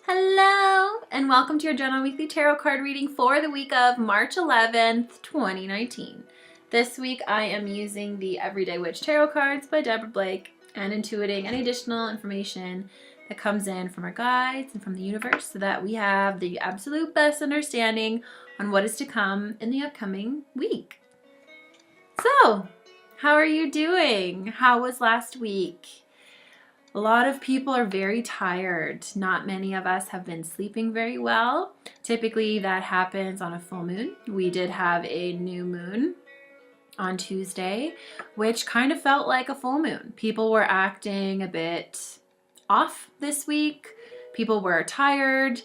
Hello, and welcome to your General Weekly Tarot card reading for the week of March 11th, 2019. This week I am using the Everyday Witch Tarot cards by Deborah Blake and intuiting any additional information that comes in from our guides and from the universe so that we have the absolute best understanding on what is to come in the upcoming week. So, how are you doing? How was last week? A lot of people are very tired. Not many of us have been sleeping very well. Typically that happens on a full moon. We did have a new moon on Tuesday, which kind of felt like a full moon. People were acting a bit off this week. People were tired.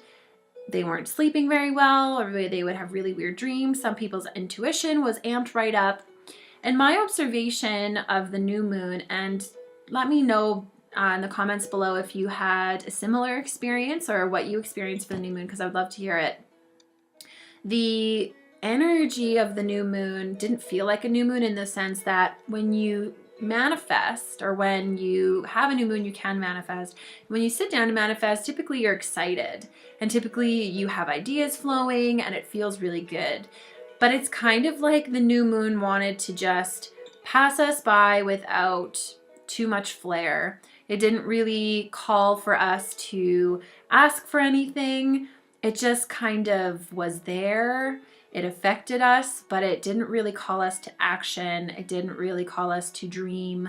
They weren't sleeping very well, or they would have really weird dreams. Some people's intuition was amped right up. And my observation of the new moon, and let me know in the comments below if you had a similar experience or what you experienced for the new moon, because I would love to hear it. The energy of the new moon didn't feel like a new moon in the sense that when you manifest, or when you have a new moon, you can manifest. When you sit down to manifest, typically you're excited and typically you have ideas flowing and it feels really good. But it's kind of like the new moon wanted to just pass us by without too much flair. It didn't really call for us to ask for anything. It just kind of was there. It affected us, but it didn't really call us to action. It didn't really call us to dream.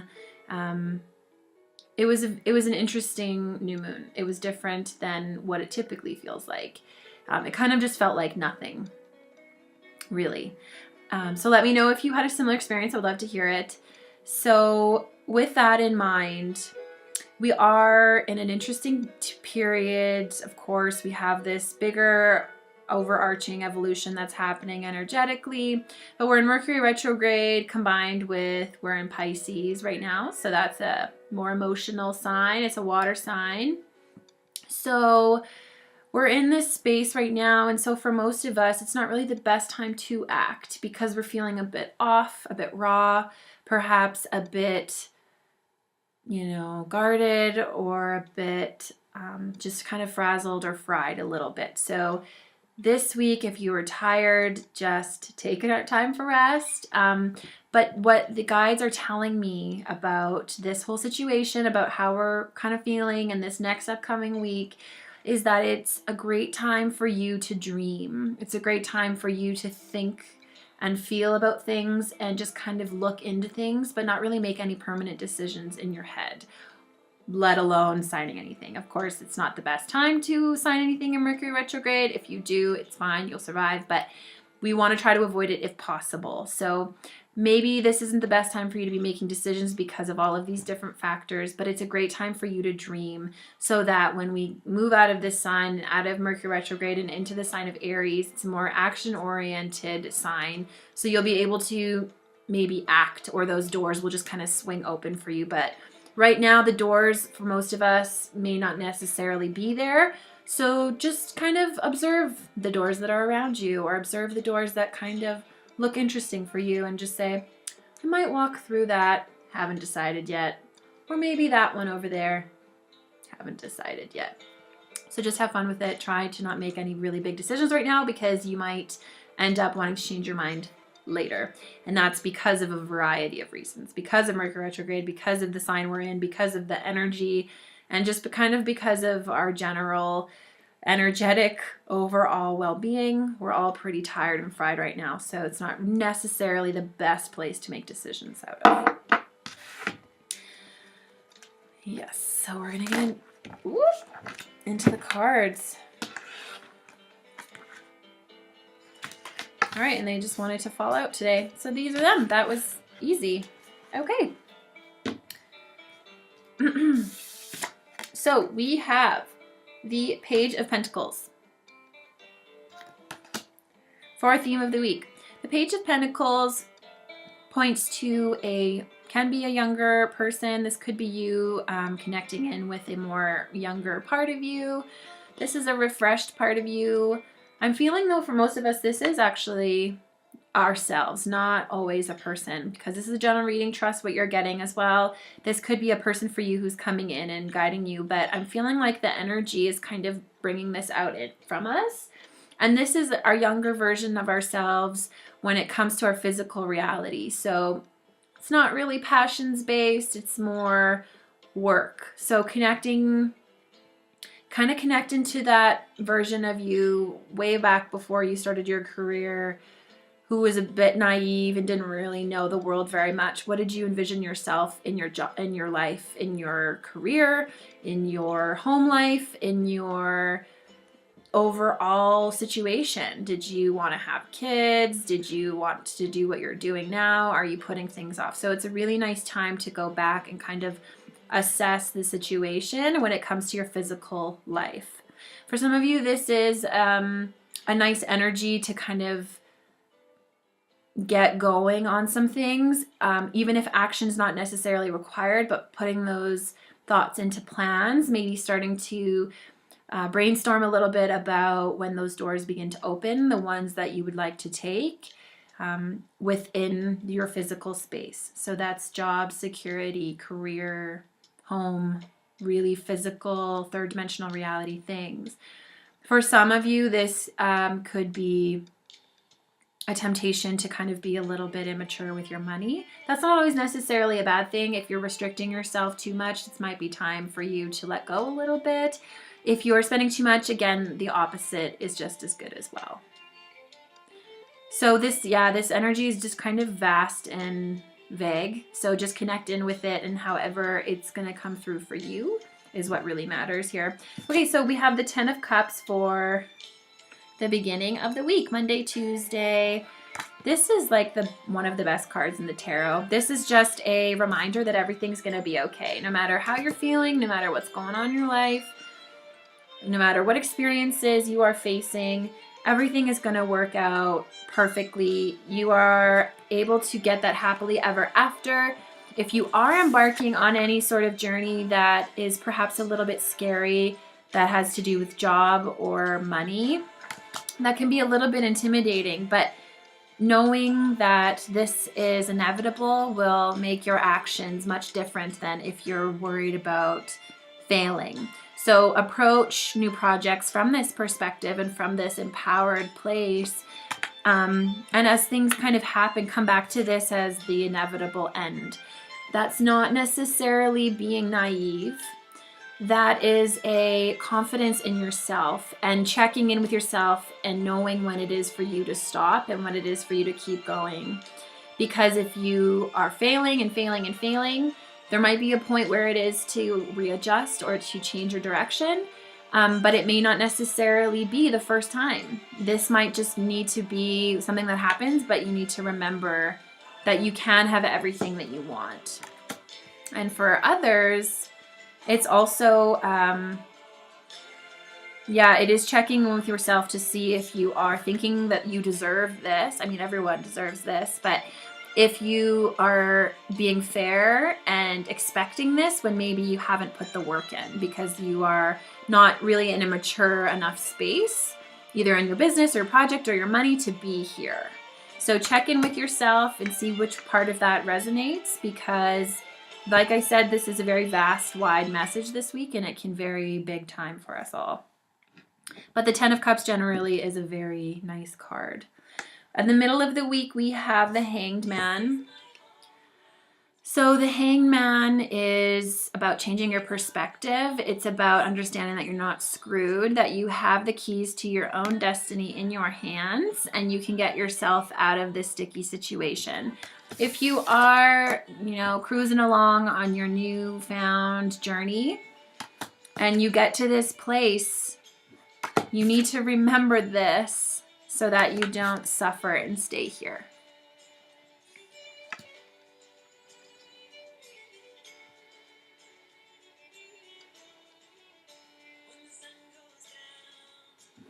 It was an interesting new moon. It was different than what it typically feels like. It kind of just felt like nothing, really. So let me know if you had a similar experience. I'd love to hear it. So with that in mind, we are in an interesting period. Of course, we have this bigger overarching evolution that's happening energetically, but we're in Mercury retrograde combined with we're in Pisces right now. So that's a more emotional sign. It's a water sign. So we're in this space right now. And so for most of us, it's not really the best time to act because we're feeling a bit off, a bit raw, perhaps a bit guarded, or a bit just kind of frazzled or fried a little bit. So this week, if you were tired, just take a time for rest. But what the guides are telling me about this whole situation, about how we're kind of feeling in this next upcoming week, is that it's a great time for you to dream. It's a great time for you to think and feel about things and just kind of look into things, but not really make any permanent decisions in your head, let alone signing anything. Of course, it's not the best time to sign anything in Mercury retrograde. If you do, it's fine, you'll survive, but we want to try to avoid it if possible. So maybe this isn't the best time for you to be making decisions because of all of these different factors, but it's a great time for you to dream so that when we move out of this sign, out of Mercury retrograde and into the sign of Aries, it's a more action-oriented sign. So you'll be able to maybe act, or those doors will just kind of swing open for you. But right now, the doors for most of us may not necessarily be there. So just kind of observe the doors that are around you, or observe the doors that kind of look interesting for you, and just say, I might walk through that, haven't decided yet. Or maybe that one over there, haven't decided yet. So just have fun with it. Try to not make any really big decisions right now because you might end up wanting to change your mind later. And that's because of a variety of reasons. Because of Mercury retrograde, because of the sign we're in, because of the energy, and just kind of because of our general energetic overall well-being. We're all pretty tired and fried right now, so it's not necessarily the best place to make decisions out of. Yes, so we're gonna get into the cards. All right, and they just wanted to fall out today, so these are them. That was easy. Okay. So we have the Page of Pentacles for our theme of the week. The Page of Pentacles points to can be a younger person. This could be you connecting in with a more younger part of you. This is a refreshed part of you. I'm feeling though for most of us, this is actually ourselves, not always a person, because this is a general reading. Trust what you're getting as well. This could be a person for you who's coming in and guiding you, but I'm feeling like the energy is kind of bringing this out from us. And this is our younger version of ourselves when it comes to our physical reality. So it's not really passions based, it's more work. So connecting to that version of you way back before you started your career, who was a bit naive and didn't really know the world very much. What did you envision yourself in your job, in your life, in your career, in your home life, in your overall situation? Did you want to have kids? Did you want to do what you're doing now? Are you putting things off? So it's a really nice time to go back and kind of assess the situation when it comes to your physical life. For some of you, this is a nice energy to kind of get going on some things, even if action's not necessarily required, but putting those thoughts into plans, maybe starting to brainstorm a little bit about when those doors begin to open, the ones that you would like to take within your physical space. So that's job, security, career, home, really physical, third dimensional reality things. For some of you, this could be a temptation to kind of be a little bit immature with your money. That's not always necessarily a bad thing. If you're restricting yourself too much, this might be time for you to let go a little bit. If you're spending too much, again, the opposite is just as good as well. So this energy is just kind of vast and vague. So just connect in with it, and however it's going to come through for you is what really matters here. Okay, so we have the 10 of Cups for the beginning of the week, Monday, Tuesday. This is like one of the best cards in the tarot. This is just a reminder that everything's going to be okay. No matter how you're feeling, no matter what's going on in your life, no matter what experiences you are facing, everything is going to work out perfectly. You are able to get that happily ever after. If you are embarking on any sort of journey that is perhaps a little bit scary, that has to do with job or money, that can be a little bit intimidating, but knowing that this is inevitable will make your actions much different than if you're worried about failing. So approach new projects from this perspective and from this empowered place. And as things kind of happen, come back to this as the inevitable end. That's not necessarily being naive. That is a confidence in yourself and checking in with yourself and knowing when it is for you to stop and when it is for you to keep going. Because if you are failing and failing and failing, there might be a point where it is to readjust or to change your direction, but it may not necessarily be the first time. This might just need to be something that happens, but you need to remember that you can have everything that you want. And for others, it's also, it is checking in with yourself to see if you are thinking that you deserve this. I mean, everyone deserves this, but if you are being fair and expecting this when maybe you haven't put the work in because you are not really in a mature enough space, either in your business or project or your money, to be here. So check in with yourself and see which part of that resonates, because like I said, this is a very vast, wide message this week, and it can vary big time for us all. But the 10 of Cups generally is a very nice card. In the middle of the week, we have the Hanged Man. So the Hanged Man is about changing your perspective. It's about understanding that you're not screwed, that you have the keys to your own destiny in your hands, and you can get yourself out of this sticky situation. If you are, cruising along on your newfound journey and you get to this place, you need to remember this so that you don't suffer and stay here.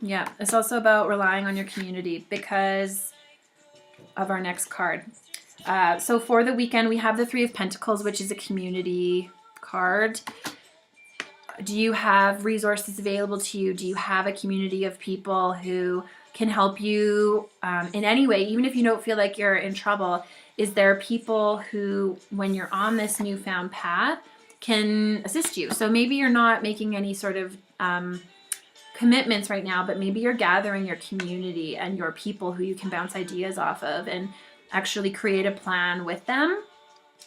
Yeah, it's also about relying on your community because of our next card. So for the weekend, we have the 3 of Pentacles, which is a community card. Do you have resources available to you? Do you have a community of people who can help you in any way, even if you don't feel like you're in trouble? Is there people who, when you're on this newfound path, can assist you? So maybe you're not making any sort of commitments right now, but maybe you're gathering your community and your people who you can bounce ideas off of and actually create a plan with them.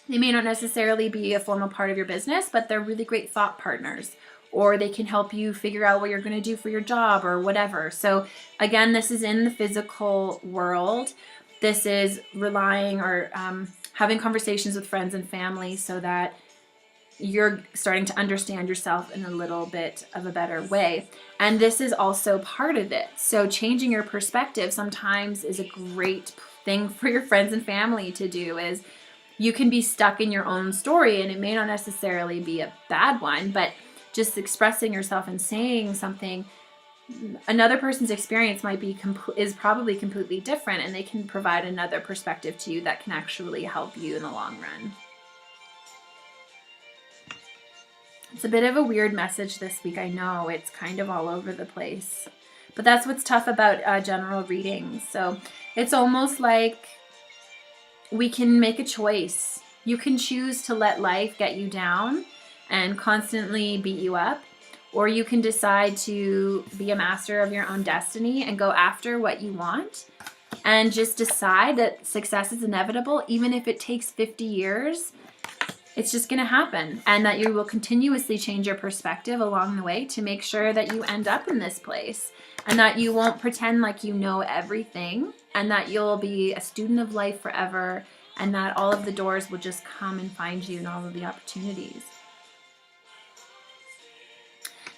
They may not necessarily be a formal part of your business, but they're really great thought partners, or they can help you figure out what you're going to do for your job or whatever. So again, this is in the physical world. This is relying or having conversations with friends and family so that you're starting to understand yourself in a little bit of a better way. And this is also part of it. So changing your perspective sometimes is a great thing for your friends and family to do. Is you can be stuck in your own story, and it may not necessarily be a bad one, but just expressing yourself and saying something, another person's experience might be is probably completely different, and they can provide another perspective to you that can actually help you in the long run. It's a bit of a weird message this week. I know it's kind of all over the place, but that's what's tough about general readings. So it's almost like we can make a choice. You can choose to let life get you down and constantly beat you up, or you can decide to be a master of your own destiny and go after what you want and just decide that success is inevitable, even if it takes 50 years. It's just going to happen, and that you will continuously change your perspective along the way to make sure that you end up in this place, and that you won't pretend like you know everything, and that you'll be a student of life forever, and that all of the doors will just come and find you and all of the opportunities.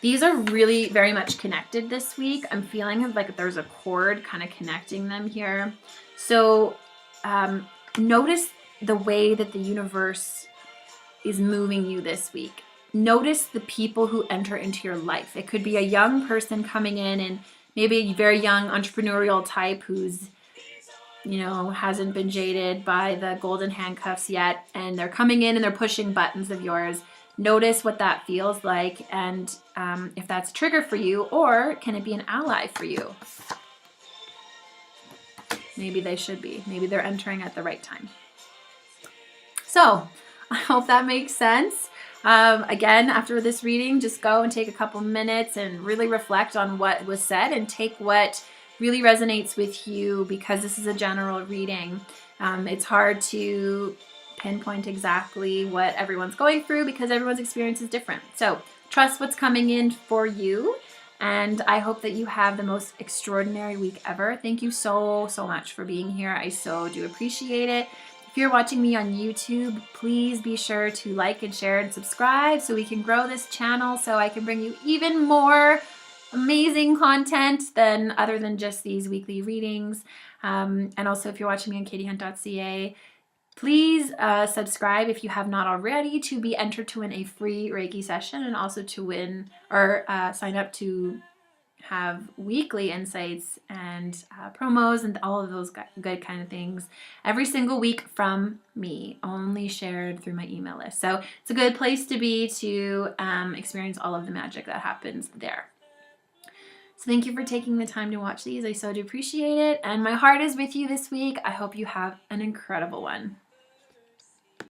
These are really very much connected this week. I'm feeling like there's a cord kind of connecting them here. So notice the way that the universe is moving you this week. Notice the people who enter into your life. It could be a young person coming in, and maybe a very young entrepreneurial type who's, hasn't been jaded by the golden handcuffs yet, and they're coming in and they're pushing buttons of yours. Notice what that feels like, and if that's a trigger for you, or can it be an ally for you? Maybe they should be. Maybe they're entering at the right time. So I hope that makes sense. Again, after this reading, just go and take a couple minutes and really reflect on what was said and take what really resonates with you, because this is a general reading. It's hard to pinpoint exactly what everyone's going through because everyone's experience is different. So trust what's coming in for you, and I hope that you have the most extraordinary week ever. Thank you so much for being here. I so do appreciate it. If you're watching me on YouTube, please be sure to like and share and subscribe so we can grow this channel, so I can bring you even more amazing content other than just these weekly readings. And also, if you're watching me on katiehunt.ca, please subscribe if you have not already to be entered to win a free Reiki session, and also to win or sign up to have weekly insights and promos and all of those good kind of things every single week from me, only shared through my email list. So it's a good place to be to experience all of the magic that happens there. So thank you for taking the time to watch these. I so do appreciate it. And my heart is with you this week. I hope you have an incredible one.